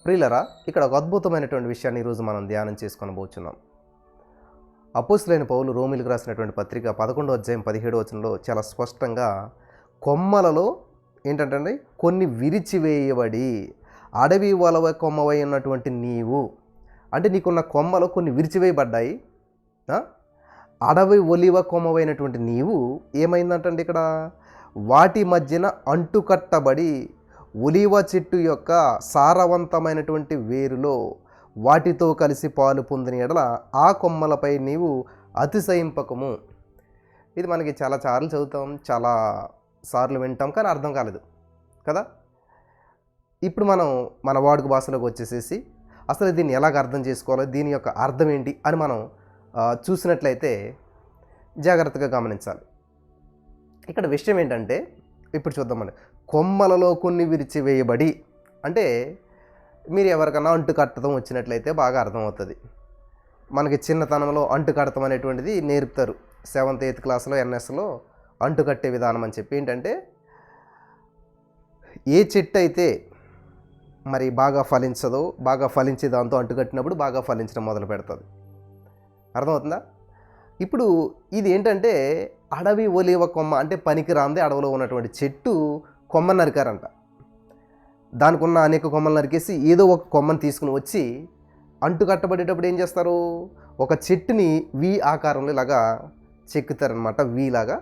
ప్రియులరా, ఇక్కడ ఒక అద్భుతమైనటువంటి విషయాన్ని ఈరోజు మనం ధ్యానం చేసుకొనబోతున్నాం. అపోస్తలుడైన పౌలు రోమీయులకు రాసినటువంటి పత్రిక 11వ అధ్యాయం 17వ వచనంలో చాలా స్పష్టంగా కొమ్మలలో ఏంటంటే కొన్ని విరిచివేయబడి అడవి వలవ కొమ్మవై ఉన్నటువంటి నీవు, అంటే నీకున్న కొమ్మలో కొన్ని విరిచివేయబడ్డాయి. అడవి ఒలివ కొమ్మవైనటువంటి నీవు ఏమైందంటే ఇక్కడ వాటి మధ్యన అంటుకట్టబడి ఒలివ చెట్టు యొక్క సారవంతమైనటువంటి వేరులో వాటితో కలిసి పాలు పొందిన ఎడల ఆ కొమ్మలపై నీవు అతిశయింపకము. ఇది మనకి చాలా సార్లు చదువుతాం, చాలా సార్లు వింటాం, కానీ అర్థం కాలేదు కదా. ఇప్పుడు మనం మన వాడుక భాషలోకి వచ్చేసేసి అసలు దీన్ని ఎలాగ అర్థం చేసుకోవాలో, దీని యొక్క అర్థం ఏంటి అని మనం చూసినట్లయితే జాగ్రత్తగా గమనించాలి. ఇక్కడ విషయం ఏంటంటే, ఇప్పుడు చూద్దామండి. కొమ్మలలో కొన్ని విరిచివేయబడి అంటే మీరు ఎవరికన్నా అంటు కట్టడం వచ్చినట్లయితే బాగా అర్థమవుతుంది. మనకి చిన్నతనంలో అంటు కడతం అనేటువంటిది నేర్పుతారు. 7th 8th క్లాస్లో ఎన్ఎస్లో అంటు కట్టే విధానం అని చెప్పి ఏంటంటే, ఏ చెట్టు అయితే మరి బాగా ఫలించదో, బాగా ఫలించే దాంతో అంటు కట్టినప్పుడు బాగా ఫలించడం మొదలు పెడుతుంది. అర్థమవుతుందా? ఇప్పుడు ఇది ఏంటంటే అడవి ఒలివ కొమ్మ, అంటే పనికి రాంది అడవిలో ఉన్నటువంటి చెట్టు కొమ్మ నరికారంట. దానికి ఉన్న అనేక కొమ్మలు నరికేసి ఏదో ఒక కొమ్మను తీసుకుని వచ్చి అంటు కట్టబడేటప్పుడు ఏం చేస్తారు, ఒక చెట్టుని వి ఆకారంలో ఇలాగా చెక్కుతారనమాట. వీలాగా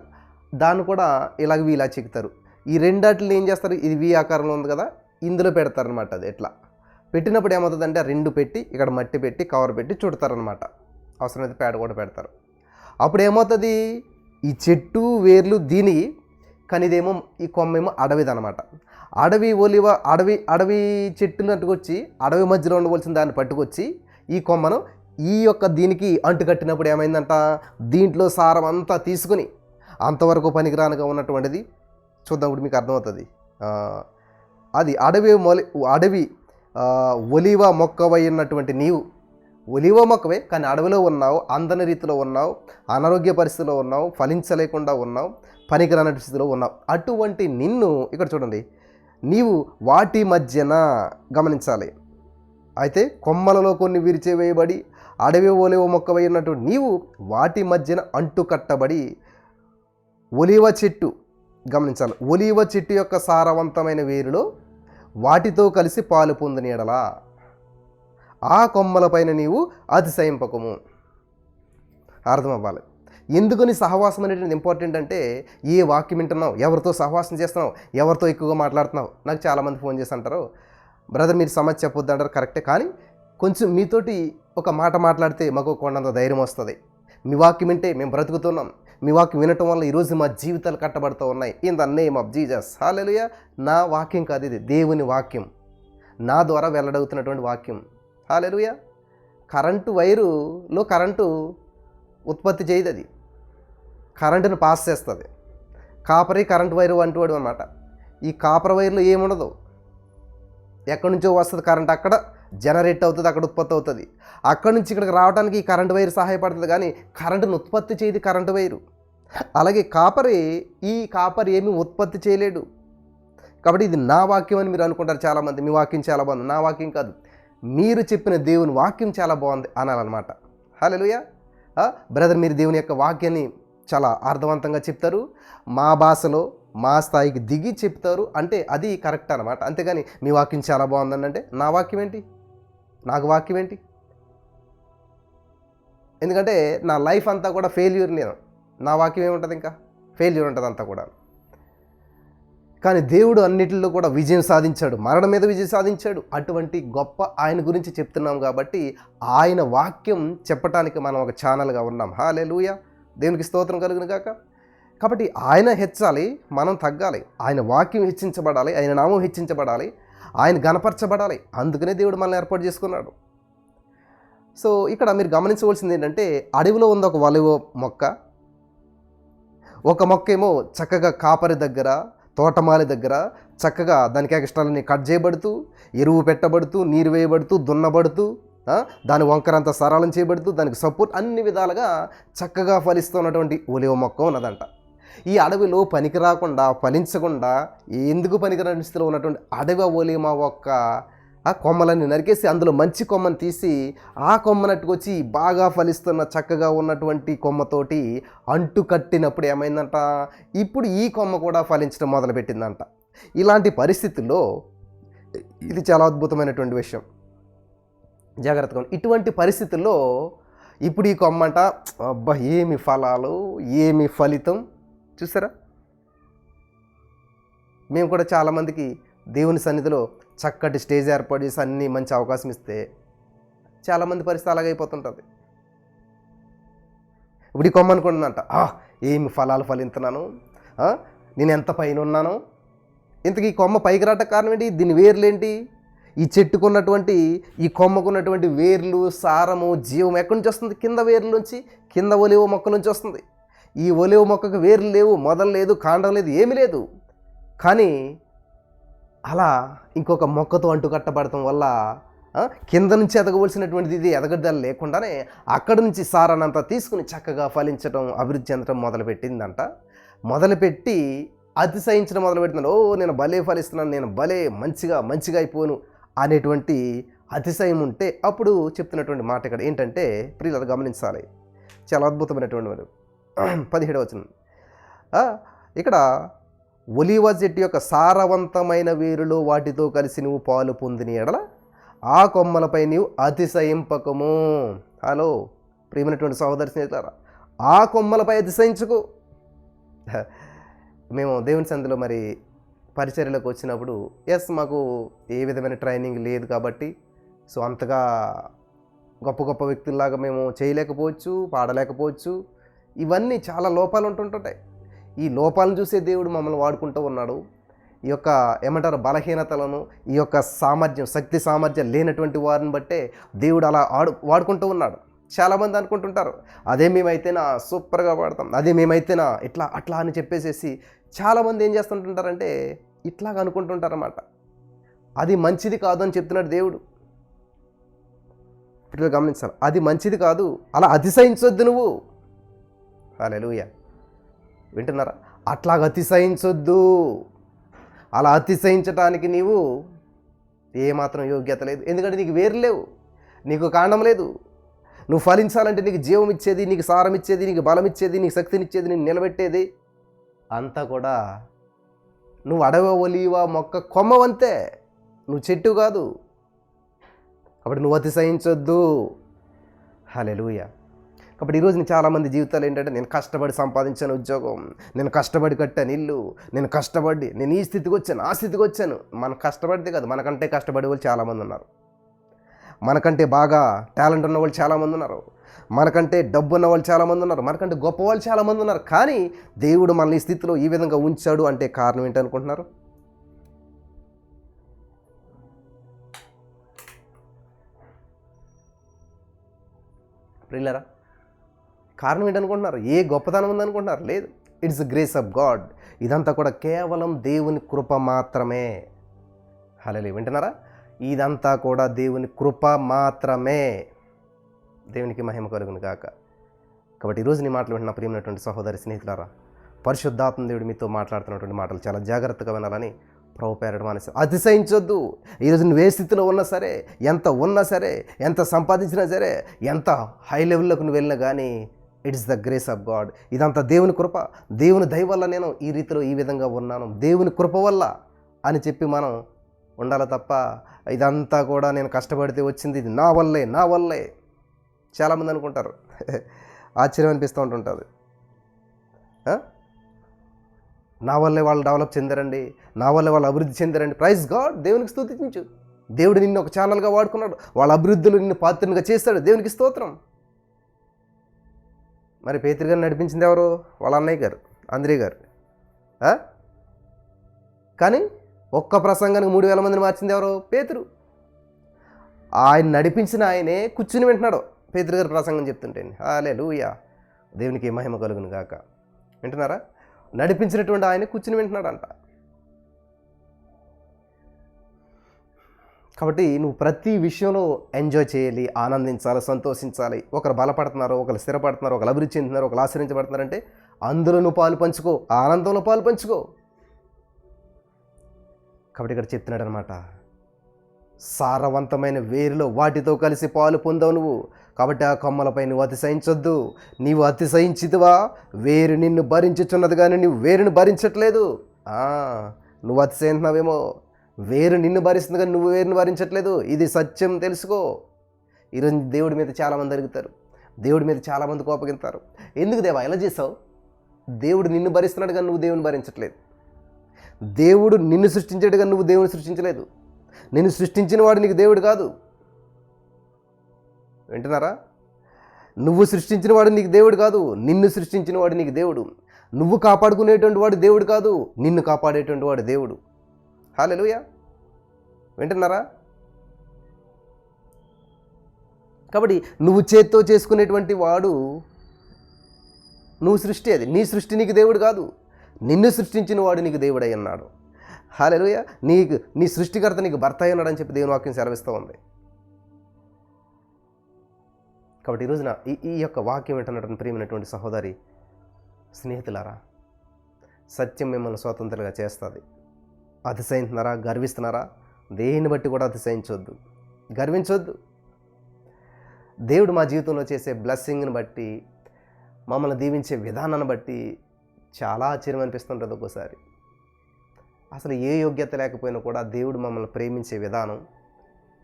దాన్ని కూడా ఇలాగ వీలా చెక్కుతారు. ఈ రెండాటిని ఏం చేస్తారు, ఇది వి ఆకారంలో ఉంది కదా, ఇందులో పెడతారనమాట. అది ఎట్లా పెట్టినప్పుడు ఏమవుతుందంటే, ఆ రెండు పెట్టి ఇక్కడ మట్టి పెట్టి కవర్ పెట్టి చుడతారనమాట. అవసరమైతే పేడ కూడా పెడతారు. అప్పుడు ఏమవుతుంది, ఈ చెట్టు వేర్లు దీని, కానీ ఇదేమో ఈ కొమ్మేమో అడవిదనమాట. అడవి ఒలివ అడవి చెట్టును అట్టుకొచ్చి అడవి మధ్యలో ఉండవలసిన దాన్ని పట్టుకొచ్చి ఈ కొమ్మను ఈ యొక్క దీనికి అంటు కట్టినప్పుడు ఏమైందంట, దీంట్లో సారం అంతా తీసుకుని అంతవరకు పనికిరానిగా ఉన్నటువంటిది చూద్దాం, ఇప్పుడు మీకు అర్థమవుతుంది. అది అడవి ఒలివ మొక్కవై ఉన్నటువంటి నీవు, ఒలివ మొక్కవే కానీ అడవిలో ఉన్నావు, అందని రీతిలో ఉన్నావు, అనారోగ్య పరిస్థితిలో ఉన్నావు, ఫలించలేకుండా ఉన్నావు, పనికిరాని స్థితిలో ఉన్నావు. అటువంటి నిన్ను ఇక్కడ చూడండి, నీవు వాటి మధ్యన గమనించాలి. అయితే కొమ్మలలో కొన్ని విరిచివేయబడి అడవి ఒలివ మొక్కవై ఉన్నటువంటి నీవు వాటి మధ్యన అంటుకట్టబడి ఒలివ చెట్టు, గమనించాలి, ఒలివ చెట్టు యొక్క సారవంతమైన వేరులో వాటితో కలిసి పాలు పొందిన ఎడలా ఆ కొమ్మలపైన నీవు అతిశయింపకము. అర్థం అవ్వాలి. ఎందుకని సహవాసం అనేది ఇంపార్టెంట్ అంటే, ఏ వాక్యం వింటున్నావు, ఎవరితో సహవాసం చేస్తున్నావు, ఎవరితో ఎక్కువగా మాట్లాడుతున్నావు. నాకు చాలామంది ఫోన్ చేసి అంటారు, బ్రదర్ మీరు సమస్య చెప్పొద్దు అంటారు. కరెక్టే, కానీ కొంచెం మీతోటి ఒక మాట మాట్లాడితే మాకు కొండంత ధైర్యం వస్తుంది. మీ వాక్యం వింటే మేము బ్రతుకుతున్నాం, మీ వాక్యం వినటం వల్ల ఈరోజు మా జీవితాలు కట్టబడుతూ ఉన్నాయి. In the name of Jesus. Hallelujah. నా వాక్యం కాదు, ఇది దేవుని వాక్యం, నా ద్వారా వెల్లడవుతున్నటువంటి వాక్యం. హల్లెలూయా. కరెంటు వైరులో కరెంటు ఉత్పత్తి చేయదు, అది కరెంటును పాస్ చేస్తుంది. కాపర్ కరెంటు వైరు అంటువాడు అనమాట. ఈ కాపర్ వైర్లో ఏముండదు, ఎక్కడి నుంచో వస్తుంది కరెంట్, అక్కడ జనరేట్ అవుతుంది, అక్కడ ఉత్పత్తి అవుతుంది. అక్కడి నుంచి ఇక్కడికి రావడానికి ఈ కరెంటు వైరు సహాయపడుతుంది, కానీ కరెంటును ఉత్పత్తి చేయదు కరెంటు వైరు. అలాగే ఈ కాపర్ ఏమీ ఉత్పత్తి చేయలేడు. కాబట్టి ఇది నా వాక్యం అని మీరు అనుకుంటారు చాలామంది. మీ వాక్యం చాలా బాగుంది. నా వాక్యం కాదు, మీరు చెప్పిన దేవుని వాక్యం చాలా బాగుంది అనాలన్నమాట. హల్లెలూయా. బ్రదర్ మీరు దేవుని యొక్క వాక్యాన్ని చాలా అర్థవంతంగా చెప్తారు, మా భాషలో మా స్థాయికి దిగి చెప్తారు అంటే అది కరెక్ట్ అనమాట. అంతేగాని మీ వాక్యం చాలా బాగుందని అంటే నా వాక్యం ఏంటి, నాకు వాక్యం ఏంటి? ఎందుకంటే నా లైఫ్ అంతా కూడా ఫెయిల్యూర్. నేను నా వాక్యం ఏముంటుంది, ఇంకా ఫెయిల్యూర్ ఉంటుంది అంతా కూడా. కానీ దేవుడు అన్నిటిలో కూడా విజయం సాధించాడు, మరణం మీద విజయం సాధించాడు. అటువంటి గొప్ప ఆయన గురించి చెప్తున్నాం కాబట్టి ఆయన వాక్యం చెప్పటానికి మనం ఒక ఛానల్గా ఉన్నాం. హల్లెలూయా. దేవునికి స్తోత్రం కలుగును గాక. కాబట్టి ఆయన హెచ్చాలి, మనం తగ్గాలి. ఆయన వాక్యం హెచ్చించబడాలి, ఆయన నామం హెచ్చించబడాలి, ఆయన గణపరచబడాలి. అందుకనే దేవుడు మనల్ని ఏర్పాటు చేసుకున్నాడు. సో ఇక్కడ మీరు గమనించవలసింది ఏంటంటే, అడవిలో ఉంది ఒక ఒలివ మొక్క. ఒక మొక్క ఏమో చక్కగా కాపరి దగ్గర, తోటమాలి దగ్గర చక్కగా దానికి ఎక్స్ట్రాలని కట్ చేయబడుతూ, ఎరువు పెట్టబడుతూ, నీరు వేయబడుతూ, దున్నబడుతూ, దాని వంకరంతా సరళం చేయబడుతూ, దానికి సపోర్ట్ అన్ని విధాలుగా చక్కగా ఫలిస్తున్నటువంటి ఒలివ మొక్క ఉన్నదంట. ఈ అడవిలో పనికి రాకుండా, ఫలించకుండా, ఎందుకు పనికిరాని స్థితిలో ఉన్నటువంటి అడవి ఒలివ మొక్క ఆ కొమ్మలన్నీ నరికేసి అందులో మంచి కొమ్మను తీసి ఆ కొమ్మనట్టుకొచ్చి బాగా ఫలిస్తున్న చక్కగా ఉన్నటువంటి కొమ్మతోటి అంటు కట్టినప్పుడు ఏమైందంట, ఇప్పుడు ఈ కొమ్మ కూడా ఫలించడం మొదలుపెట్టిందంట. ఇలాంటి పరిస్థితుల్లో ఇది చాలా అద్భుతమైనటువంటి విషయం, జాగ్రత్తగా ఇటువంటి పరిస్థితుల్లో ఇప్పుడు ఈ కొమ్మంట అబ్బా ఏమి ఫలాలు, ఏమి ఫలితం చూసారా. మేము కూడా చాలామందికి దేవుని సన్నిధిలో చక్కటి స్టేజ్ ఏర్పాటు చేసి అన్నీ మంచి అవకాశం ఇస్తే చాలామంది పరిస్థితి అలాగైపోతుంటుంది. ఇప్పుడు ఈ కొమ్మ అనుకుంటుందంట ఏమి ఫలాలు ఫలిస్తున్నాను, నేను ఎంత పైన ఉన్నాను. ఇంతకీ ఈ కొమ్మ పైకి రావడానికి కారణం ఏంటి? దీని వేర్లేంటి? ఈ చెట్టుకున్నటువంటి ఈ కొమ్మకున్నటువంటి వేర్లు, సారము, జీవం ఎక్కడి నుంచి వస్తుంది? కింద వేర్ల నుంచి, కింద ఒలివ మొక్క నుంచి వస్తుంది. ఈ ఒలివ మొక్కకు వేర్లు లేవు, మొదలు లేదు, కాండం లేదు, ఏమీ లేదు. కానీ అలా ఇంకొక మొక్కతో అంటు కట్టబడటం వల్ల కింద నుంచి ఎదగవలసినటువంటిది ఇది ఎదగదల లేకుండానే అక్కడి నుంచి సారానంతా తీసుకుని చక్కగా ఫలించడం, అభివృద్ధి చెందడం మొదలుపెట్టిందంట. మొదలుపెట్టి అతిశయించడం మొదలుపెట్టిందంట. నేను భలే ఫలిస్తున్నాను, నేను భలే మంచిగా అయిపోను అనేటువంటి అతిశయం ఉంటే అప్పుడు చెప్తున్నటువంటి మాట ఇక్కడ ఏంటంటే, ప్రియులు గమనించాలి, చాలా అద్భుతమైనటువంటి వారు. 17వ వచనం ఇక్కడ ఒలీవ చెట్టు యొక్క సారవంతమైన వేరులో వాటితో కలిసి నువ్వు పాలు పొందిన ఎడల ఆ కొమ్మలపై నీవు అతిశయింపకము. హలో ప్రియమైనటువంటి సహోదరి స్నేహితులారా, ఆ కొమ్మలపై అతిశయించుకో. మేము దేవుని సంధిలో మరి పరిచర్యలోకి వచ్చినప్పుడు మాకు ఏ విధమైన ట్రైనింగ్ లేదు కాబట్టి అంతగా గొప్ప వ్యక్తుల్లాగా మేము చేయలేకపోవచ్చు, పాడలేకపోవచ్చు. ఇవన్నీ చాలా లోపాలు ఉంటుంటాయి. ఈ లోపాలను చూసే దేవుడు మమ్మల్ని వాడుకుంటూ ఉన్నాడు. ఈ యొక్క ఏమంటారు బలహీనతలను, ఈ యొక్క శక్తి సామర్థ్యం లేనటువంటి వారిని బట్టే దేవుడు అలా వాడుకుంటూ ఉన్నాడు. చాలామంది అనుకుంటుంటారు అదే మేమైతేనా సూపర్గా పాడతాం, అదే మేమైతేనా ఇట్లా అట్లా అని చెప్పేసేసి చాలామంది ఏం చేస్తుంటుంటారంటే ఇట్లాగా అనుకుంటుంటారన్నమాట. అది మంచిది కాదు అని చెప్తున్నాడు దేవుడు. ఇట్లా గమనించాలి, అది మంచిది కాదు, అలా అతిశయించొద్దు నువ్వు. హల్లెలూయా, వింటున్నారా? అట్లాగ అతిశయించొద్దు. అలా అతిశయించటానికి నీవు ఏమాత్రం యోగ్యత లేదు. ఎందుకంటే నీకు వేరు లేవు, నీకు కాండం లేదు. నువ్వు ఫలించాలంటే నీకు జీవం ఇచ్చేది, నీకు సారం ఇచ్చేది, నీకు బలం ఇచ్చేది, నీకు శక్తినిచ్చేది, నేను నిలబెట్టేది అంతా కూడా నువ్వు అడవి ఒలీవ మొక్క కొమ్మవంతే, నువ్వు చెట్టు కాదు. కాబట్టి నువ్వు అతిశయించొద్దు. హల్లెలూయా. కాబట్టి ఈరోజు చాలామంది జీవితాలు ఏంటంటే, నేను కష్టపడి సంపాదించాను ఉద్యోగం, నేను కష్టపడి కట్టాను ఇల్లు, నేను కష్టపడి నేను ఈ స్థితికి వచ్చాను, ఆ స్థితికి వచ్చాను. మనం కష్టపడితే కాదు, మనకంటే కష్టపడే వాళ్ళు చాలామంది ఉన్నారు. మనకంటే బాగా టాలెంట్ ఉన్న వాళ్ళు చాలామంది ఉన్నారు. మనకంటే డబ్బు ఉన్న వాళ్ళు చాలామంది ఉన్నారు. మనకంటే గొప్ప వాళ్ళు చాలామంది ఉన్నారు. కానీ దేవుడు మనల్ని ఈ స్థితిలో ఈ విధంగా ఉంచాడు అంటే కారణం ఏంటనుకుంటున్నారు? ప్రియులారా, కారణం ఏంటనుకుంటున్నారు? ఏ గొప్పతనం ఉందనుకుంటున్నారు? లేదు, it's the grace of God. ఇదంతా కూడా కేవలం దేవుని కృప మాత్రమే. హల్లెలూయా, వింటున్నారా? ఇదంతా కూడా దేవుని కృప మాత్రమే. దేవునికి మహిమ కలుగును గాక. కాబట్టి ఈరోజు నీ మాటలు వింటున్న ప్రియమైనటువంటి సహోదరి స్నేహితులారా, పరిశుద్ధాత్మ దేవుడు మీతో మాట్లాడుతున్నటువంటి మాటలు చాలా జాగ్రత్తగా వినాలని ప్రభు పేరట మానేసి అతిశయించొద్దు. ఈరోజు నువ్వు ఏ స్థితిలో ఉన్నా సరే, ఎంత ఉన్నా సరే, ఎంత సంపాదించినా సరే, ఎంత హై లెవెల్లోకి నువ్వు వెళ్ళినా కానీ it's the grace of God. ఇదంతా దేవుని కృప, దేవుని దయ వల్ల నేను ఈ రీతిలో ఈ విధంగా ఉన్నాను, దేవుని కృప వల్ల అని చెప్పి మనం ఉండాలి తప్ప ఇదంతా కూడా నేను కష్టపడితే వచ్చింది, ఇది నా వల్లే. చాలామంది అనుకుంటారు. ఆశ్చర్యం అనిపిస్తూ ఉంటుంటుంది. నా వల్లే వాళ్ళు డెవలప్ చెందారండి, నా వల్లే వాళ్ళు అభివృద్ధి చెందారండి. ప్రైజ్ గాడ్, దేవునికి స్తుతించు. దేవుడు నిన్ను ఒక ఛానల్గా వాడుకున్నాడు, వాళ్ళ అభివృద్ధిలో నిన్ను పాత్రగా చేస్తాడు. దేవునికి స్తోత్రం. మరి పేతురు గారిని నడిపించింది ఎవరు? వాళ్ళ అన్నయ్య గారు, అంద్రే గారు. కానీ ఒక్క ప్రసంగానికి 3000 మందిని మార్చింది ఎవరు? పేతురు. ఆయన నడిపించిన ఆయనే కూర్చుని వింటున్నాడు పేతురు గారు ప్రసంగం చెప్తుంటే. హల్లెలూయా, దేవునికి మహిమ కలుగును గాక. వింటున్నారా? నడిపించినటువంటి ఆయన కూర్చుని వింటున్నాడంట. కాబట్టి నువ్వు ప్రతి విషయంలో ఎంజాయ్ చేయాలి, ఆనందించాలి, సంతోషించాలి. ఒకరు బలపడుతున్నారు, ఒకరు స్థిరపడుతున్నారు, ఒకరు అభివృద్ధి చెందుతున్నారు, ఒకరు ఆశ్రయించబడుతున్నారంటే అందులో నువ్వు పాలు పంచుకో, ఆనందంలో పాలు పంచుకో. కాబట్టి ఇక్కడ చెప్తున్నాడు అనమాట, సారవంతమైన వేరులో వాటితో కలిసి పాలు పొందవు నువ్వు. కాబట్టి ఆ కొమ్మలపై నువ్వు అతిశయించొద్దు. నీవు అతిశయించితివా, వేరు నిన్ను భరించుచున్నది కానీ నువ్వు వేరుని భరించట్లేదు. నువ్వు అతిశయించినావేమో, వేరు నిన్ను భరిస్తుంది కానీ నువ్వు వేరుని భరించట్లేదు. ఇది సత్యం, తెలుసుకో. ఈరోజు దేవుడి మీద చాలామంది అడుగుతారు, దేవుడి మీద చాలామంది కోపగిస్తారు. ఎందుకు దేవా ఎలా చేసావు? దేవుడు నిన్ను భరిస్తున్నాడు కానీ నువ్వు దేవుని భరించట్లేదు. దేవుడు నిన్ను సృష్టించాడు కానీ నువ్వు దేవుని సృష్టించలేదు. నిన్ను సృష్టించిన వాడు నీకు దేవుడు కాదు. వింటున్నారా? నువ్వు సృష్టించిన వాడు నీకు దేవుడు కాదు, నిన్ను సృష్టించిన వాడు నీకు దేవుడు. నువ్వు కాపాడుకునేటువంటి వాడు దేవుడు కాదు, నిన్ను కాపాడేటువంటి వాడు దేవుడు. హల్లెలూయా. వింటున్నారా? కాబట్టి నువ్వు చేత్తో చేసుకునేటువంటి వాడు నువ్వు సృష్టి, అది నీ సృష్టి నీకు దేవుడు కాదు. నిన్ను సృష్టించిన వాడు నీకు దేవుడై ఉన్నాడు. హల్లెలూయా. నీ సృష్టికర్త నీకు భర్త అయి ఉన్నాడని చెప్పి దేవుని వాక్యం సెలవిస్తూ ఉంది. కాబట్టి ఈరోజున ఈ యొక్క వాక్యం ఏంటన్నటువంటి ప్రియమైనటువంటి సహోదరి స్నేహితులారా, సత్యం మిమ్మల్ని స్వతంత్రంగా చేస్తుంది. అతిశయిస్తున్నారా, గర్విస్తున్నారా? దేన్ని బట్టి కూడా అతిశయించవద్దు, గర్వించవద్దు. దేవుడు మా జీవితంలో చేసే బ్లెస్సింగ్ని బట్టి, మమ్మల్ని దీవించే విధానాన్ని బట్టి చాలా ఆశ్చర్యం అనిపిస్తుంటుంది ఒక్కోసారి. అసలు ఏ యోగ్యత లేకపోయినా కూడా దేవుడు మమ్మల్ని ప్రేమించే విధానం,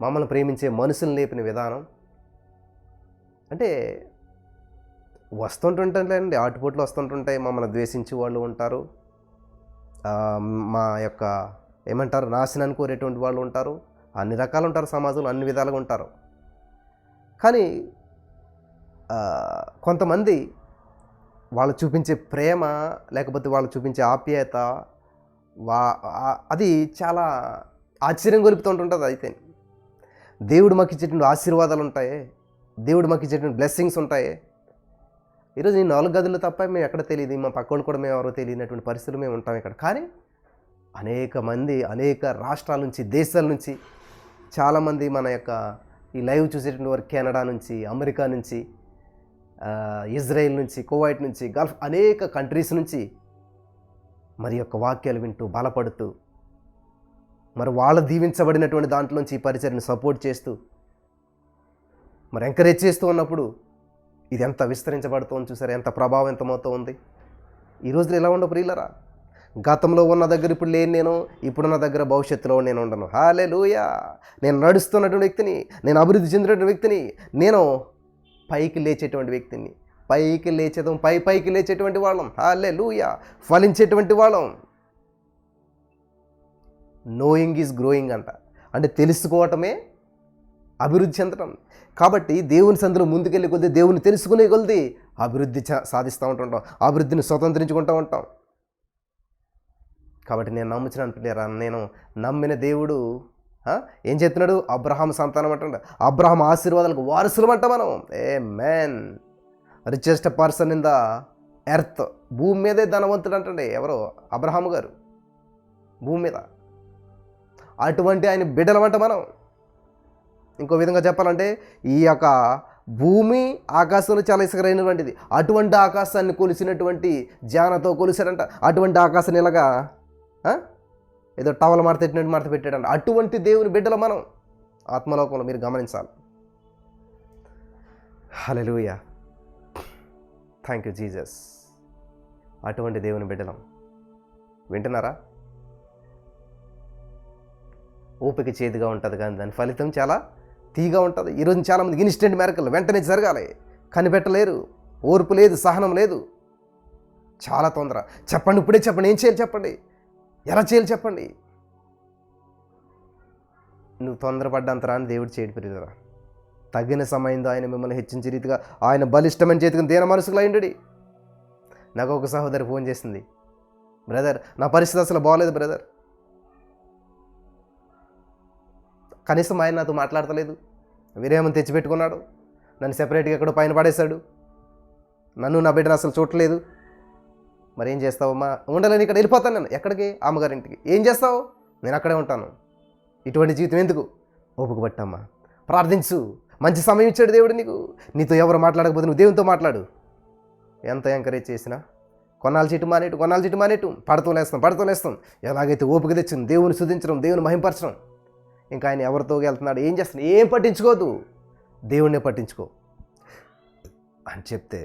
మమ్మల్ని ప్రేమించే మనుషులను లేపిన విధానం అంటే వస్తుంటుంటాయండి. ఆటుపోట్లు వస్తుంటుంటాయి, మమ్మల్ని ద్వేషించే వాళ్ళు ఉంటారు, మా యొక్క ఏమంటారు నాశనాన్ని కోరేటువంటి వాళ్ళు ఉంటారు, అన్ని రకాలు ఉంటారు సమాజంలో, అన్ని విధాలుగా ఉంటారు. కానీ కొంతమంది వాళ్ళు చూపించే ప్రేమ లేకపోతే వాళ్ళు చూపించే ఆప్యాయత అది చాలా ఆశ్చర్యం గొలుపుతుంటుంటుంది. అయితే దేవుడు మాకు ఇచ్చేటువంటి ఆశీర్వాదాలు ఉంటాయి, దేవుడు మాకు ఇచ్చేటువంటి బ్లెస్సింగ్స్ ఉంటాయి. ఈరోజు ఈ 4 గదులు తప్ప మేము ఎక్కడ తెలియదు, మా పక్క వాళ్ళు కూడా మేము ఎవరో తెలియనటువంటి పరిస్థితులు మేము ఉంటాం ఇక్కడ. కానీ అనేక మంది అనేక రాష్ట్రాల నుంచి, దేశాల నుంచి చాలామంది మన యొక్క ఈ లైవ్ చూసేటువంటి వారు కెనడా నుంచి, అమెరికా నుంచి, ఇజ్రాయెల్ నుంచి, కువైట్ నుంచి, గల్ఫ్ అనేక కంట్రీస్ నుంచి మరి యొక్క వాక్యాలు వింటూ బలపడుతూ మరి వాళ్ళ దీవించబడినటువంటి దాంట్లోంచి ఈ పరిచర్ని సపోర్ట్ చేస్తూ మరి ఎంకరేజ్ చేస్తూ ఉన్నప్పుడు ఇది ఎంత విస్తరించబడుతోంది చూసారా, ఎంత ప్రభావవంతమవుతూ ఉంది. ఈ రోజులు ఎలా ఉండవు ప్రియులరా? గతంలో ఉన్న దగ్గర ఇప్పుడు లేని నేను, ఇప్పుడున్న దగ్గర భవిష్యత్తులో నేను ఉండను. హల్లెలూయా. నేను నడుస్తున్నటువంటి వ్యక్తిని, నేను అభివృద్ధి చెందినటువంటి వ్యక్తిని, నేను పైకి లేచేటువంటి వ్యక్తిని, పైకి లేచేటువంటి వాళ్ళం. హల్లెలూయా. ఫలించేటువంటి వాళ్ళం. నోయింగ్ ఈజ్ గ్రోయింగ్ అంట, అంటే తెలుసుకోవటమే అభివృద్ధి చెందటం. కాబట్టి దేవుని సందులో ముందుకెళ్ళి కొద్దీ, దేవుని తెలుసుకునే కొద్దీ అభివృద్ధి సాధిస్తూ ఉంటుంటాం, అభివృద్ధిని స్వతంత్రించుకుంటూ ఉంటాం. కాబట్టి నేను నమ్ముచున్నాను, నేను నమ్మిన దేవుడు ఏం చెప్తున్నాడు? అబ్రహాం సంతానం అంటాడు, అబ్రహాం ఆశీర్వాదాలకు వారసులం అంట మనం. Amen. Richest person in the earth, భూమి మీదే ధనవంతుడు అంటండి. ఎవరో అబ్రహాం గారు, భూమి మీద. అటువంటి ఆయన బిడ్డలమంట మనం. ఇంకో విధంగా చెప్పాలంటే ఈ యొక్క భూమి ఆకాశంలో చాలా ఇసుకరైనటువంటిది. అటువంటి ఆకాశాన్ని కొలిసినటువంటి జానతో కొలిసాడంట. అటువంటి ఆకాశాన్ని ఇలాగా ఏదో టవల్ మడత పెట్టాడంట. అటువంటి దేవుని బిడ్డలు మనం ఆత్మలోకంలో, మీరు గమనించాలి. హల్లెలూయా. Thank you Jesus. అటువంటి దేవుని బిడ్డలం. వింటున్నారా? ఓపిక చేదుగా ఉంటుంది కానీ దాని ఫలితం చాలా తీగా ఉంటుంది. ఈరోజు చాలామంది ఇన్స్టెంట్ మిరకల్ వెంటనే జరగాలి, కనిపెట్టలేరు, ఓర్పు లేదు, సహనం లేదు, చాలా తొందర. చెప్పండి, ఇప్పుడే చెప్పండి, ఏం చేయాలి చెప్పండి, ఎలా చేయాలి చెప్పండి. నువ్వు తొందరపడ్డంతరా అని దేవుడు చేయడు ప్రియులారా. తగిన సమయంలో ఆయన మిమ్మల్ని హెచ్చించే రీతిగా ఆయన బలిష్టమైన చేతికి దేన మనసుకులు అయ్యండి. నాకు ఒక సహోదరి ఫోన్ చేసింది, బ్రదర్ నా పరిస్థితి అసలు బాగోలేదు బ్రదర్, కనీసం ఆయన నాతో మాట్లాడతలేదు, వేరేమని తెచ్చిపెట్టుకున్నాడు, నన్ను సెపరేట్గా ఎక్కడో పైన పడేశాడు, నన్ను నా బిడ్డను అసలు చూడలేదు, మరి ఏం చేస్తావమ్మా? ఉండలేని ఇక్కడ వెళ్ళిపోతాను నేను. ఎక్కడికి? అమ్మగారింటికి. ఏం చేస్తావు? నేను అక్కడే ఉంటాను. ఇటువంటి జీవితం ఎందుకు? ఓపిక పట్టమ్మా, ప్రార్థించు, మంచి సమయం ఇచ్చాడు దేవుడు నీకు. నీతో ఎవరు మాట్లాడకపోతే నువ్వు దేవునితో మాట్లాడు. ఎంత ఎంకరేజ్ చేసినా కొన్నాళ్ళు చెట్టు మానేటు పడుతూ లేస్తాం. ఎలాగైతే ఓపిక తెచ్చింది దేవుని స్తుతించడం, దేవుని మహింపరచడం, ఇంకా ఆయన ఎవరితో వెళ్తున్నాడు, ఏం చేస్తున్నాడు, ఏం పట్టించుకోదు, దేవుణ్ణే పట్టించుకో అని చెప్తే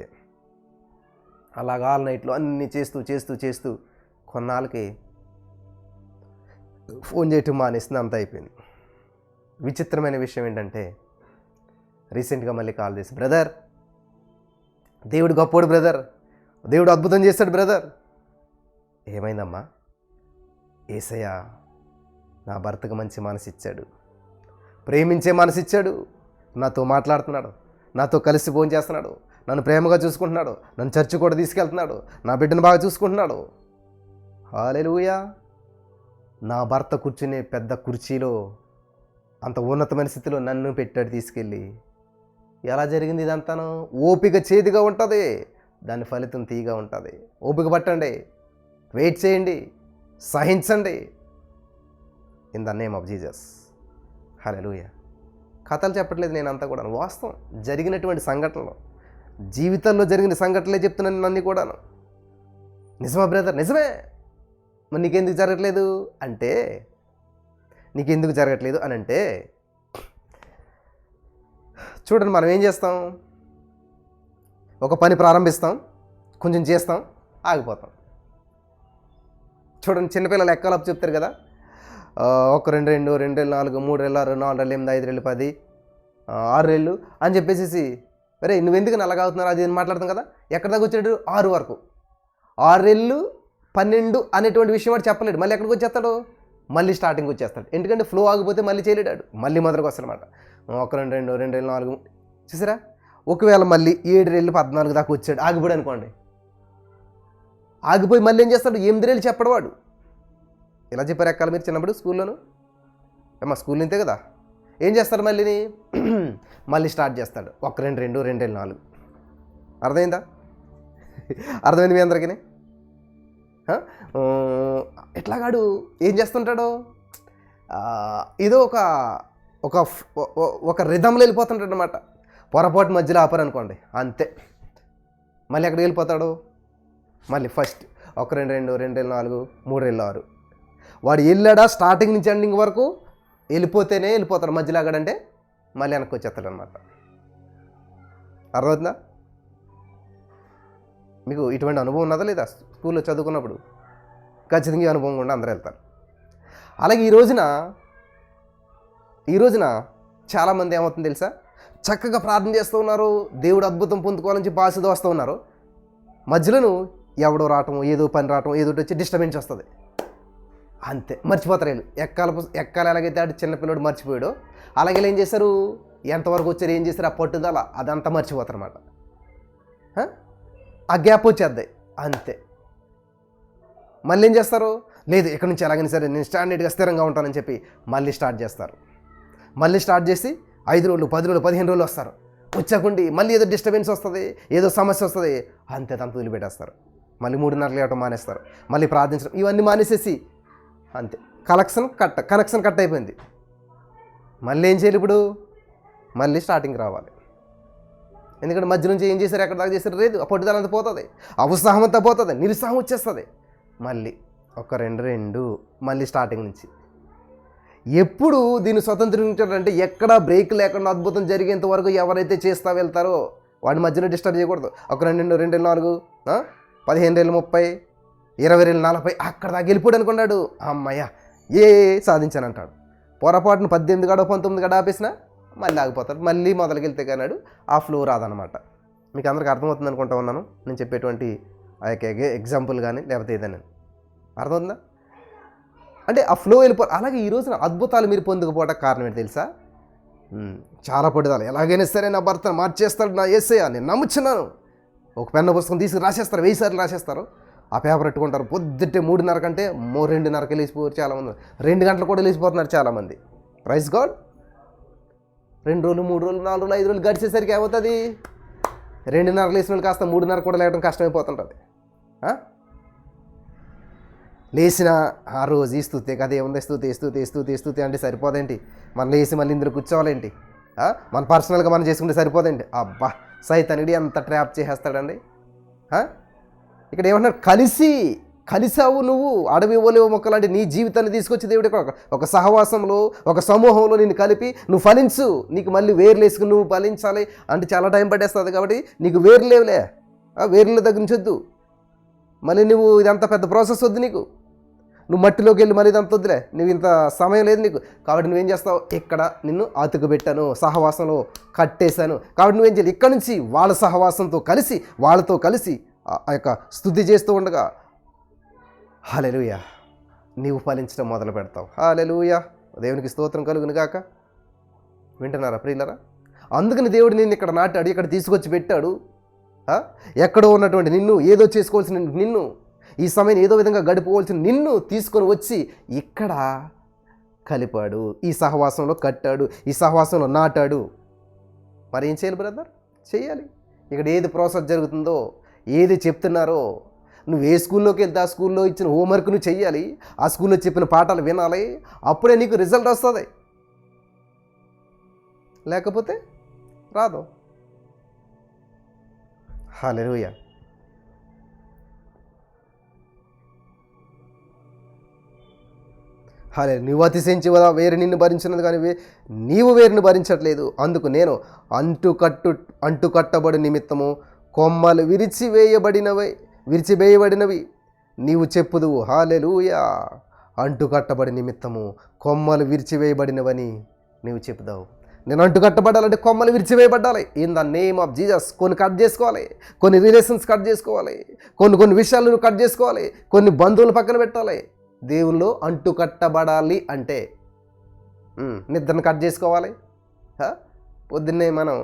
అలాగా ఆల్ నైట్లో అన్నీ చేస్తూ చేస్తూ చేస్తూ కొన్నాళ్ళకి ఫోన్ చేయటం మానేస్తుంది, అంత అయిపోయింది. విచిత్రమైన విషయం ఏంటంటే రీసెంట్గా మళ్ళీ కాల్ చేసి, బ్రదర్ దేవుడు గొప్పోడు బ్రదర్, దేవుడు అద్భుతం చేస్తాడు బ్రదర్. ఏమైందమ్మా? యేసయ్య నా భర్తకు మంచి మనసు ఇచ్చాడు, ప్రేమించే మనసు ఇచ్చాడు, నాతో మాట్లాడుతున్నాడు, నాతో కలిసి భోజనం చేస్తున్నాడు, నన్ను ప్రేమగా చూసుకుంటున్నాడు, నన్ను చర్చి కూడా తీసుకెళ్తున్నాడు, నా బిడ్డను బాగా చూసుకుంటున్నాడు. హల్లెలూయా. నా భర్త కూర్చునే పెద్ద కుర్చీలో అంత ఉన్నతమైన స్థితిలో నన్ను పెట్టాడు తీసుకెళ్ళి. ఎలా జరిగింది ఇదంతాను? ఓపిక చేదుగా ఉంటుంది, దాని ఫలితం తీగా ఉంటుంది. ఓపిక పట్టండి, వెయిట్ చేయండి, సహించండి. In the name of Jesus. Hallelujah. కథలు చెప్పట్లేదు నేనంతా కూడా, వాస్తవం జరిగినటువంటి సంఘటనలు, జీవితంలో జరిగిన సంఘటనలే చెప్తున్నాను నన్ను కూడాను. నిజమా బ్రదర్? నిజమే. మరి నీకెందుకు జరగట్లేదు అంటే, నీకెందుకు జరగట్లేదు అని అంటే, చూడండి మనం ఏం చేస్తాం, ఒక పని ప్రారంభిస్తాం, కొంచెం చేస్తాం, ఆగిపోతాం. చూడండి చిన్నపిల్లలు ఎక్కలపు చెప్తారు కదా, 1 2 2 2 4 3 6 4 8 5 10 6 అని చెప్పేసి, అరే నువ్వెందుకు నల్లగా అవుతున్నారు అది మాట్లాడతాం కదా. ఎక్కడ దాకా వచ్చాడు? 6 వరకు. 6 12 అనేటువంటి విషయం వాడు చెప్పలేడు. మళ్ళీ ఎక్కడికి వచ్చేస్తాడు? మళ్ళీ స్టార్టింగ్కి వచ్చేస్తాడు. ఎందుకంటే ఫ్లో ఆగిపోతే మళ్ళీ చేయలేడాడు, మళ్ళీ మొదటికి వస్తాడనమాట. 1 2 2 4 చూసారా. ఒకవేళ మళ్ళీ 7 14 దాకా వచ్చాడు, ఆగిపోయాడు అనుకోండి. ఆగిపోయి మళ్ళీ ఏం చేస్తాడు? 8 చెప్పడు వాడు. ఇలా చెప్పారు ఎక్కాలి మీరు చిన్నప్పుడు స్కూల్లోను? మా స్కూల్ ఇంతే కదా. ఏం చేస్తాడు? మళ్ళీ స్టార్ట్ చేస్తాడు. 1 2 2 4. అర్థమైందా? అర్థమైంది మీ అందరికీ? ఎట్లాగాడు ఏం చేస్తుంటాడు? ఏదో ఒక రిథంలో వెళ్ళిపోతుంటాడు అనమాట. పొరపాటు మధ్యలో ఆపారనుకోండి అంతే, మళ్ళీ ఎక్కడికి వెళ్ళిపోతాడు? మళ్ళీ ఫస్ట్ 1 2 2 4 3 6. వాడు వెళ్ళాడా స్టార్టింగ్ నుంచి ఎండింగ్ వరకు వెళ్ళిపోతేనే వెళ్ళిపోతాడు. మధ్యలో ఆగాడంటే మళ్ళీ వెనక్కి వచ్చేస్తాడు అనమాట. అర్థమవుతుందా? మీకు ఇటువంటి అనుభవం ఉన్నదా లేదా? స్కూల్లో చదువుకున్నప్పుడు ఖచ్చితంగా ఈ అనుభవం కూడా అందరూ వెళ్తారు. అలాగే ఈ రోజున చాలామంది ఏమవుతుంది తెలుసా, చక్కగా ప్రార్థన చేస్తూ ఉన్నారు, దేవుడు అద్భుతం పొందుకోవాలని చెప్పి ఆశతో వస్తూ ఉన్నారు. మధ్యలోను ఎవడో రావటం, ఏదో పని రావటం, ఏదో వచ్చి డిస్టర్బెన్స్ వస్తుంది, అంతే మర్చిపోతారు వీళ్ళు. ఎక్కాలి ఎలాగైతే ఆడు చిన్నపిల్లడు మర్చిపోయాడో అలాగే ఏం చేస్తారు, ఎంతవరకు వచ్చారు, ఏం చేస్తారు, ఆ పట్టుదల అదంతా మర్చిపోతారు అన్నమాట. ఆ గ్యాప్ వచ్చేద్ది అంతే. మళ్ళీ ఏం చేస్తారు? లేదు ఇక్కడ నుంచి ఎలాగైనా సరే నేను స్టాండర్డ్గా స్థిరంగా ఉంటానని చెప్పి మళ్ళీ స్టార్ట్ చేస్తారు. మళ్ళీ స్టార్ట్ చేసి 5 రోజులు 10 రోజులు 15 రోజులు వస్తారు. వచ్చాకుండి మళ్ళీ ఏదో డిస్టర్బెన్స్ వస్తుంది, ఏదో సమస్య వస్తుంది, అంతే తను వదిలిపెట్టేస్తారు. మళ్ళీ 3:30 లేవటం మానేస్తారు, మళ్ళీ ప్రార్థించడం ఇవన్నీ మానేసేసి అంతే కనెక్షన్ కట్ అయిపోయింది. మళ్ళీ ఏం చేయాలి ఇప్పుడు? మళ్ళీ స్టార్టింగ్ రావాలి. ఎందుకంటే మధ్య నుంచి ఏం చేశారు, ఎక్కడ దాకా చేశారు లేదు, ఆ పట్టుదల అంతా పోతుంది, ఆ ఉత్సాహం అంతా పోతుంది, నిరుత్సాహం వచ్చేస్తుంది. మళ్ళీ 1 2 మళ్ళీ స్టార్టింగ్ నుంచి. ఎప్పుడు దీన్ని స్వతంత్రించారంటే ఎక్కడా బ్రేక్ లేకుండా అద్భుతం జరిగేంత వరకు ఎవరైతే చేస్తా వెళ్తారో వాడి మధ్యలో డిస్టర్బ్ చేయకూడదు. 1 2 2 4 15 30 20 40 అక్కడ దాకా వెళ్ళిపోయాడు అనుకున్నాడు, అమ్మయ్య సాధించానంటాడు. పొరపాటును 18 గడో 19 గడ ఆపేసినా మళ్ళీ ఆగిపోతాడు. మళ్ళీ మొదలుకి వెళ్తే కానాడు ఆ ఫ్లో రాదనమాట. మీకు అందరికీ అర్థమవుతుంది అనుకుంటా ఉన్నాను నేను చెప్పేటువంటి ఆ యొక్క ఎగ్జాంపుల్ కానీ లేకపోతే ఏదైనా. అర్థమవుతుందా? అంటే ఆ ఫ్లో వెళ్ళిపోరు. అలాగే ఈ రోజున అద్భుతాలు మీరు పొందుకుపోవడానికి కారణం ఏంటి తెలుసా? చాలా పట్టుదల. ఎలాగైనా సరే నా భర్తను మార్చేస్తాడు నా యేసయ్య, నేను నమ్ముచున్నాను. ఒక పెన్ను పుస్తకం తీసుకుని రాసేస్తారు, 1000 సార్లు రాసేస్తారు. ఆ పేపర్ పెట్టుకుంటారు. పొద్దుటే 3:30 కంటే 2:30కి లేచిపోయారు చాలామంది, 2 గంటలు కూడా లేచిపోతున్నారు చాలామంది. Praise God. 2 రోజులు 3 రోజులు 4 రోజులు 5 రోజులు గడిచేసరికి ఏమవుతుంది? 2:30 లేచిన వాళ్ళు కాస్త 3:30 కూడా లేవడం కష్టమైపోతుంటుంది. లేచిన ఆ రోజు ఈ స్థుతి కథ ఏముంది, స్థుతి అంటే సరిపోదేంటి? మనం లేచి మళ్ళీ ఇందులో కూర్చోవాలేంటి? మన పర్సనల్గా మనం చేసుకుంటే సరిపోదేంటి? అబ్బా సైతానుడి ఎంత ట్రాప్ చేసేస్తాడండి. ఇక్కడ ఏమంటున్నారు? కలిసావు నువ్వు. అడవి ఒలివ మొక్క లాంటి నీ జీవితాన్ని తీసుకొచ్చి దేవుడి ఒక సహవాసంలో, ఒక సమూహంలో నిన్ను కలిపి నువ్వు ఫలించు. నీకు మళ్ళీ వేర్లు వేసుకుని నువ్వు ఫలించాలి అంటే చాలా టైం పట్టేస్తుంది. కాబట్టి నీకు వేర్లు లేవులే, వేర్ల దగ్గర నుంచి వద్దు. మళ్ళీ నువ్వు ఇదంతా పెద్ద ప్రాసెస్ వద్దు నీకు. నువ్వు మట్టిలోకి వెళ్ళి మళ్ళీ ఇదంతా వద్దులే, నువ్వు ఇంత సమయం లేదు నీకు. కాబట్టి నువ్వేం చేస్తావు, ఇక్కడ నిన్ను అతుకు పెట్టాను, సహవాసంలో కట్టేశాను. కాబట్టి నువ్వేం చేయాలి, ఇక్కడ నుంచి వాళ్ళ సహవాసంతో కలిసి, వాళ్ళతో కలిసి ఆ యొక్క స్తుతి చేస్తూ ఉండగా హల్లెలూయా నీవు ఫలించడం మొదలు పెడతావు. హల్లెలూయా, దేవునికి స్తోత్రం కలుగును గాక. వింటున్నారా ప్రియులరా? అందుకని దేవుడు నిన్ను ఇక్కడ నాటాడు, ఇక్కడ తీసుకొచ్చి పెట్టాడు. ఎక్కడో ఉన్నటువంటి నిన్ను, ఏదో చేసుకోవాల్సిన నిన్ను, ఈ సమయం ఏదో విధంగా గడిపోవాల్సిన నిన్ను తీసుకొని వచ్చి ఇక్కడ కలిపాడు, ఈ సహవాసంలో కట్టాడు, ఈ సహవాసంలో నాటాడు. మరి ఏం చేయాలి బ్రదర్? చేయాలి. ఇక్కడ ఏది ప్రాసెస్ జరుగుతుందో, ఏది చెప్తున్నారో, నువ్వు ఏ స్కూల్లోకి వెళ్తే ఆ స్కూల్లో ఇచ్చిన హోంవర్క్ నువ్వు చెయ్యాలి, ఆ స్కూల్లో చెప్పిన పాఠాలు వినాలి. అప్పుడే నీకు రిజల్ట్ వస్తుంది, లేకపోతే రాదు. హల్లెలూయా. నువ్వు అతిశయించి వేరు నిన్ను భరించినది కానీ నీవు వేరుని భరించట్లేదు. అందుకు నేను అంటుకట్టబడి నిమిత్తము కొమ్మలు విరిచివేయబడినవి నీవు చెప్పుదువు. హల్లెలూయా. అంటుకట్టబడి నిమిత్తము కొమ్మలు విరిచివేయబడినవని నీవు చెప్పుదావు. నేను అంటుకట్టబడాలంటే కొమ్మలు విరిచివేయబడాలి. In the name of Jesus. కొన్ని కట్ చేసుకోవాలి, కొన్ని రిలేషన్స్ కట్ చేసుకోవాలి, కొన్ని విషయాలు నువ్వు కట్ చేసుకోవాలి, కొన్ని బంధువులు పక్కన పెట్టాలి. దేవుల్లో అంటుకట్టబడాలి అంటే నిద్రను కట్ చేసుకోవాలి. పొద్దున్నే మనం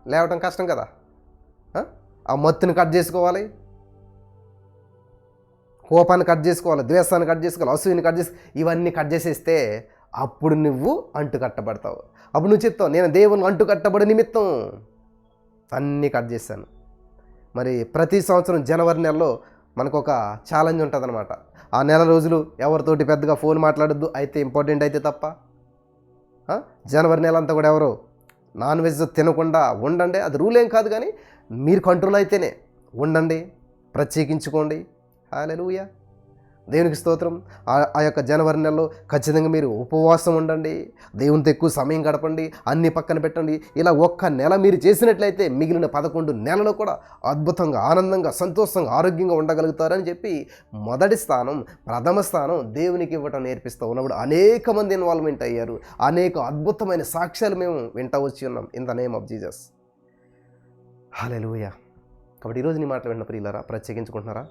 లేవటం కష్టం కదా, ఆ మత్తుని కట్ చేసుకోవాలి, కోపాన్ని కట్ చేసుకోవాలి, ద్వేషాన్ని కట్ చేసుకోవాలి, అసూయని కట్ చేసుకో. ఇవన్నీ కట్ చేసేస్తే అప్పుడు నువ్వు అంటుకట్టబడతావు. అప్పుడు నువ్వు చెప్తావు, నేను దేవుని అంటుకట్టబడి నిమిత్తం అన్నీ కట్ చేశాను. మరి ప్రతి సంవత్సరం జనవరి నెలలో మనకు ఒక ఛాలెంజ్ ఉంటుంది అనమాట. ఆ నెల రోజులు ఎవరితోటి పెద్దగా ఫోన్ మాట్లాడొద్దు, అయితే ఇంపార్టెంట్ అయితే తప్ప. జనవరి నెల అంతా కూడా ఎవరు నాన్ వెజ్ తినకుండా ఉండండి. అది రూల్ ఏం కాదు, కానీ మీరు కంట్రోల్ అయితేనే ఉండండి, ప్రత్యేకించుకోండి. హల్లెలూయా, దేవునికి స్తోత్రం. ఆ యొక్క జనవరి నెలలో ఖచ్చితంగా మీరు ఉపవాసం ఉండండి, దేవునితో ఎక్కువ సమయం గడపండి, అన్నీ పక్కన పెట్టండి. ఇలా ఒక్క నెల మీరు చేసినట్లయితే మిగిలిన 11 నెలలు కూడా అద్భుతంగా, ఆనందంగా, సంతోషంగా, ఆరోగ్యంగా ఉండగలుగుతారని చెప్పి మొదటి స్థానం, ప్రథమ స్థానం దేవునికి ఇవ్వటం నేర్పిస్తూ ఉన్నప్పుడు అనేక మంది ఇన్వాల్వ్మెంట్ అయ్యారు. అనేక అద్భుతమైన సాక్ష్యాలు మేము వింటూ వచ్చి ఉన్నాం in the name of Jesus. Hallelujah. కాబట్టి ఈరోజు నీ మాటలు విన్న ప్రియులారా, ప్రత్యేకించుకుంటున్నారా?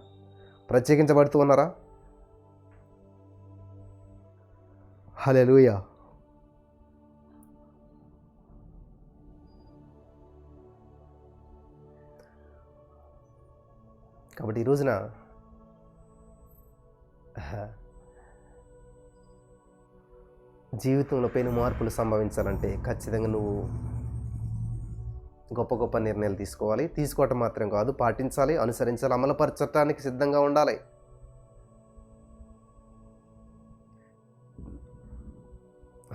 ప్రత్యేకించబడుతూ ఉన్నారా? హల్లెలూయా. కాబట్టి ఈ రోజున జీవితంలో పెను మార్పులు సంభవించాలంటే ఖచ్చితంగా నువ్వు గొప్ప గొప్ప నిర్ణయాలు తీసుకోవాలి. తీసుకోవటం మాత్రం కాదు, పాటించాలి, అనుసరించాలి, అమలుపరచటానికి సిద్ధంగా ఉండాలి.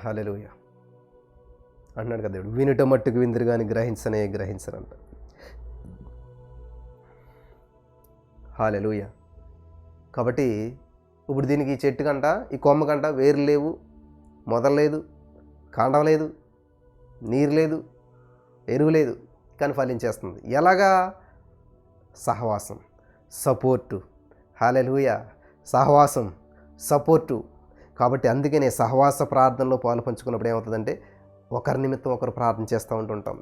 హల్లెలూయా. అన్నాడు కదా దేవుడు, వినుట మట్టుకు విందురు కానీ గ్రహించరంట. హల్లెలూయా. కాబట్టి ఇప్పుడు దీనికి ఈ చెట్టు కంట, ఈ కొమ్మ కంట వేరు లేవు, మొదలు లేదు, కాండం లేదు, నీరు లేదు, ఎరువు లేదు, కానీ ఫలించేస్తుంది. ఎలాగా? సహవాసం, సపోర్టు. హల్లెలూయా. సహవాసం, సపోర్టు. కాబట్టి అందుకనే సహవాస ప్రార్థనలో పాలు పంచుకున్నప్పుడు ఏమవుతుందంటే ఒకరి నిమిత్తం ఒకరు ప్రార్థన చేస్తూ ఉంటుంటాం.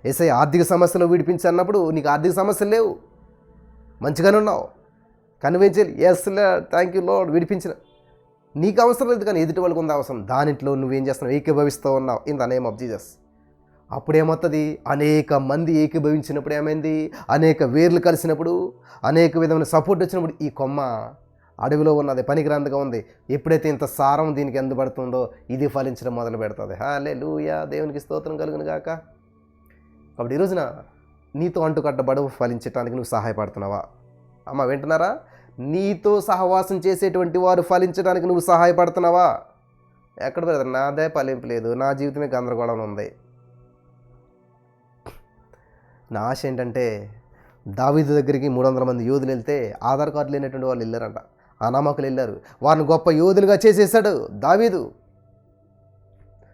యేసయ్య ఆర్థిక సమస్యలు విడిపించి అన్నప్పుడు నీకు ఆర్థిక సమస్యలు లేవు, మంచిగానే ఉన్నావు, కన్విన్స్ ఎస్ థ్యాంక్ యూ లార్డ్ విడిపించిన. నీకు అవసరం లేదు, కానీ ఎదుటి వాళ్ళకు ఉంది అవసరం. దానిట్లో నువ్వేం చేస్తున్నావు? ఏకీభవిస్తూ ఉన్నావు in the name of Jesus. అప్పుడేమవుతుంది? అనేక మంది ఏకీభవించినప్పుడు ఏమైంది? అనేక వేర్లు కలిసినప్పుడు, అనేక విధమైన సపోర్ట్ వచ్చినప్పుడు ఈ కొమ్మ అడవిలో ఉన్నది, పనికిరాందుగా ఉంది. ఎప్పుడైతే ఇంత సారం దీనికి అందుబడుతుందో ఇది ఫలించడం మొదలు పెడుతుంది. హల్లెలూయా, దేవునికి స్తోత్రం కలుగును గాక. కాబట్టి ఈ రోజున నీతో అంటుకట్టబడు ఫలించడానికి నువ్వు సహాయపడుతున్నావా? అమ్మ వింటున్నారా? నీతో సహవాసం చేసేటువంటి వారు ఫలించడానికి నువ్వు సహాయపడుతున్నావా? ఎక్కడ బ్రదర్ నాదే ఫలింపు లేదు, నా జీవితమే గందరగోళం ఉంది. నా ఆశ ఏంటంటే దావీదు దగ్గరికి 300 మంది యోధులు వెళ్తే ఆధార్ కార్డు లేనటువంటి వాళ్ళు వెళ్ళారంట. అనామకులు వెళ్ళారు. వారిని గొప్ప యోధులుగా చేసేసాడు దావీదు.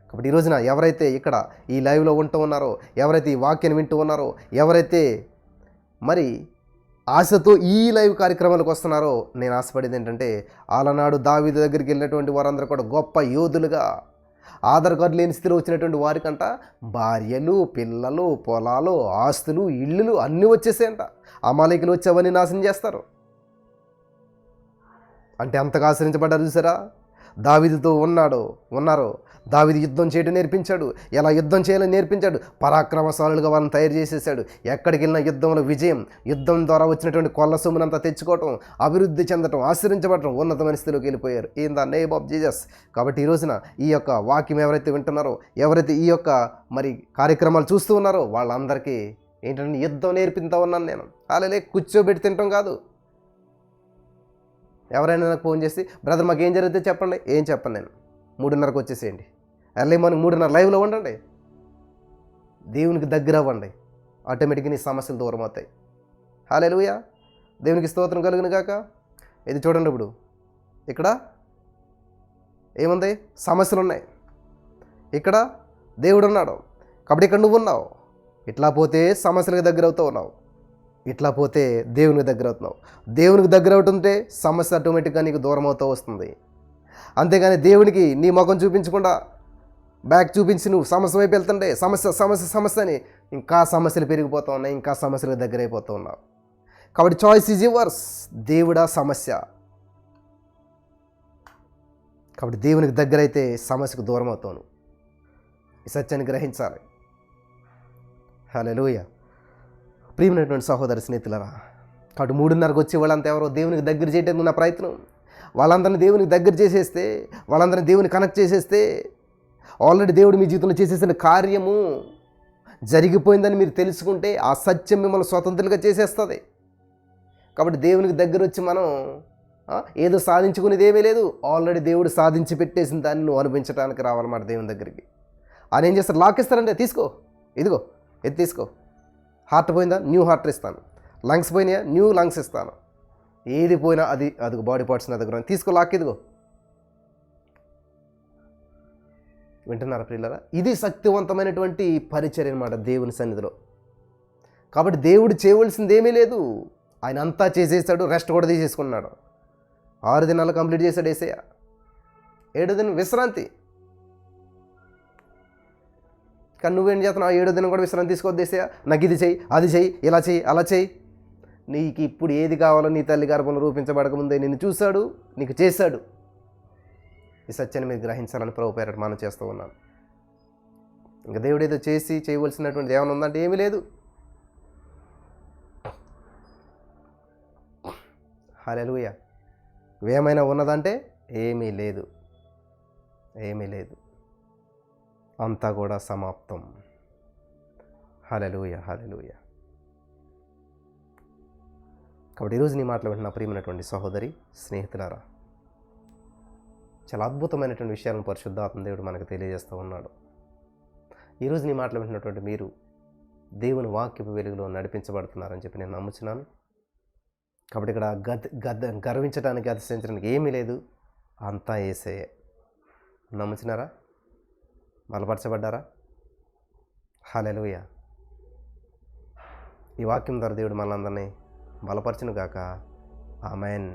కాబట్టి ఈ రోజున ఎవరైతే ఇక్కడ ఈ లైవ్లో ఉంటూ ఉన్నారో, ఎవరైతే ఈ వాక్యాన్ని వింటూ ఉన్నారో, ఎవరైతే మరి ఆశతో ఈ లైవ్ కార్యక్రమాలకు వస్తున్నారో, నేను ఆశపడేది ఏంటంటే ఆలనాడు దావీదు దగ్గరికి వెళ్ళినటువంటి వారందరూ కూడా గొప్ప యోధులుగా, ఆధార్ కార్డు లేని స్థితిలో వచ్చినటువంటి వారికంట భార్యలు, పిల్లలు, పొలాలు, ఆస్తులు, ఇళ్ళు అన్నీ వచ్చేసాయంట. అమాలేకులు వచ్చి అవన్నీ నాశనం చేస్తారు. అంటే అంతగా ఆశ్రయించబడ్డారు చూసారా? దావీదుతో ఉన్నారు. దావీదు యుద్ధం చేయడం నేర్పించాడు, ఎలా యుద్ధం చేయాలని నేర్పించాడు, పరాక్రమశాలులుగా వాళ్ళని తయారు చేసేసాడు. ఎక్కడికి వెళ్ళిన యుద్ధంలో విజయం, యుద్ధం ద్వారా వచ్చినటువంటి కొల్ల సొమ్మునంతా తెచ్చుకోవటం, అభివృద్ధి చెందటం, ఆశ్రయించబడటం, ఉన్నతమైన స్థితిలోకి వెళ్ళిపోయారు in the name of Jesus. కాబట్టి ఈ రోజున ఈ యొక్క వాక్యం ఎవరైతే వింటున్నారో, ఎవరైతే ఈ యొక్క మరి కార్యక్రమాలు చూస్తూ ఉన్నారో వాళ్ళందరికీ ఏంటంటే యుద్ధం నేర్పిస్తూ ఉన్నాను నేను. అలాగే కూర్చోబెట్టి తింటాం కాదు. ఎవరైనా నాకు ఫోన్ చేసి బ్రదర్ మాకు ఏం జరిగితే చెప్పండి, ఏం చెప్పండి, నేను 3:30కి వచ్చేసేయండి, ఎర్లీ మార్నింగ్ 3:30 లైవ్లో ఉండండి, దేవునికి దగ్గర అవ్వండి, ఆటోమేటిక్గా నీ సమస్యలు దూరం అవుతాయి. హల్లెలూయా, దేవునికి స్తోత్రం కలుగును గాక. ఇది చూడండి, ఇప్పుడు ఇక్కడ ఏముంది, సమస్యలు ఉన్నాయి, ఇక్కడ దేవుడు ఉన్నాడు. కాబట్టి ఇక్కడ నువ్వు ఉన్నావు. ఇట్లా పోతే సమస్యలకు దగ్గర అవుతూ ఉన్నావు, ఇట్లా పోతే దేవునికి దగ్గర అవుతున్నావు. దేవునికి దగ్గర అవుతుంటే సమస్య ఆటోమేటిక్గా నీకు దూరం అవుతూ వస్తుంది. అంతేగాని దేవునికి నీ ముఖం చూపించకుండా బ్యాక్ చూపించి నువ్వు సమస్య వైపు వెళ్తుంటే సమస్య అని ఇంకా సమస్యలు పెరిగిపోతూ ఉన్నాయి, ఇంకా సమస్యలకు దగ్గర అయిపోతూ ఉన్నావు. కాబట్టి చాయిస్ ఈజ్ యువర్స్. దేవుడా సమస్య? కాబట్టి దేవునికి దగ్గర అయితే సమస్యకు దూరం అవుతాను. ఈ సత్యాన్ని గ్రహించాలి. హల్లెలూయా. ప్రియమైనటువంటి సహోదరి స్నేహితులరా, కాబట్టి 3:30కి వచ్చే వాళ్ళంతా ఎవరో దేవునికి దగ్గర చేయడానికి ఉన్న ప్రయత్నం. వాళ్ళందరినీ దేవునికి దగ్గర చేసేస్తే, వాళ్ళందరినీ దేవుని కనెక్ట్ చేసేస్తే, ఆల్రెడీ దేవుడు మీ జీవితంలో చేసేసిన కార్యము జరిగిపోయిందని మీరు తెలుసుకుంటే ఆ సత్యం మిమ్మల్ని స్వతంత్రులుగా చేసేస్తుంది. కాబట్టి దేవునికి దగ్గర వచ్చి మనం ఏదో సాధించుకునేది ఏమీ లేదు. ఆల్రెడీ దేవుడు సాధించి పెట్టేసిన దాన్ని నువ్వు అనుభవించడానికి రావాలన్నమాట దేవుని దగ్గరికి. ఆయన ఏం చేస్తారు, లాక్ ఇస్తారంటే తీసుకో, ఇదిగో ఇది తీసుకో. హార్ట్ పోయిందా, న్యూ హార్ట్ ఇస్తాను. లంగ్స్ పోయినాయా, న్యూ లంగ్స్ ఇస్తాను. ఏది పోయినా అది బాడీ పార్ట్స్ నా దగ్గర తీసుకో, లాక్ ఇదిగో. వింటున్నారా ప్రియులారా? ఇది శక్తివంతమైనటువంటి పరిచర్య అన్నమాట దేవుని సన్నిధిలో. కాబట్టి దేవుడు చేయవలసింది ఏమీ లేదు, ఆయన అంతా చేసేసాడు, రెస్ట్ కూడా తీసేసుకున్నాడు. 6 దినాలు కంప్లీట్ చేశాడు యేసయ్య. 7వ దినం విశ్రాంతి. కానీ నువ్వేం చేస్తున్నావు, 7వ దినం కూడా విశ్రాంతి తీసుకోవద్దేసా, నాకు ఇది చెయ్యి, అది చెయ్యి, ఇలా చెయ్యి, అలా చెయ్యి. నీకు ఇప్పుడు ఏది కావాలో నీ తల్లి గర్భంలో రూపించబడకముందే నిన్ను చూశాడు, నీకు చేశాడు. ఈ సత్యాన్ని మీరు గ్రహించాలని ప్రభు పేరట మనం చేస్తూ ఉన్నాను. ఇంకా దేవుడు ఏదో చేయవలసినటువంటి ఏమైనా ఉందంటే ఏమీ లేదు. హల్లెలూయా. ఏమైనా ఉన్నదంటే ఏమీ లేదు, ఏమీ లేదు, అంతా కూడా సమాప్తం. హల్లెలూయా, హల్లెలూయా. కాబట్టి ఈరోజు నీ మాటలు వింటున్న ప్రియమైనటువంటి సహోదరి స్నేహితులారా, చాలా అద్భుతమైనటువంటి విషయాలను పరిశుద్ధాత్మ దేవుడు మనకు తెలియజేస్తూ ఉన్నాడు. ఈరోజు నీ మాటలు వింటున్నటువంటి మీరు దేవుని వాక్యపు వెలుగులో నడిపించబడుతున్నారని చెప్పి నేను నమ్ముచున్నాను. కాబట్టి ఇక్కడ గర్వించడానికి, అతిశయించడానికి ఏమీ లేదు, అంతా యేసయ్యే. నమ్ముచున్నారా? బలపరచబడ్డారా? హల్లెలూయా. ఈ వాక్యం ద్వారా దేవుడు మనందరినీ బలపరచును గాక. ఆమేన్.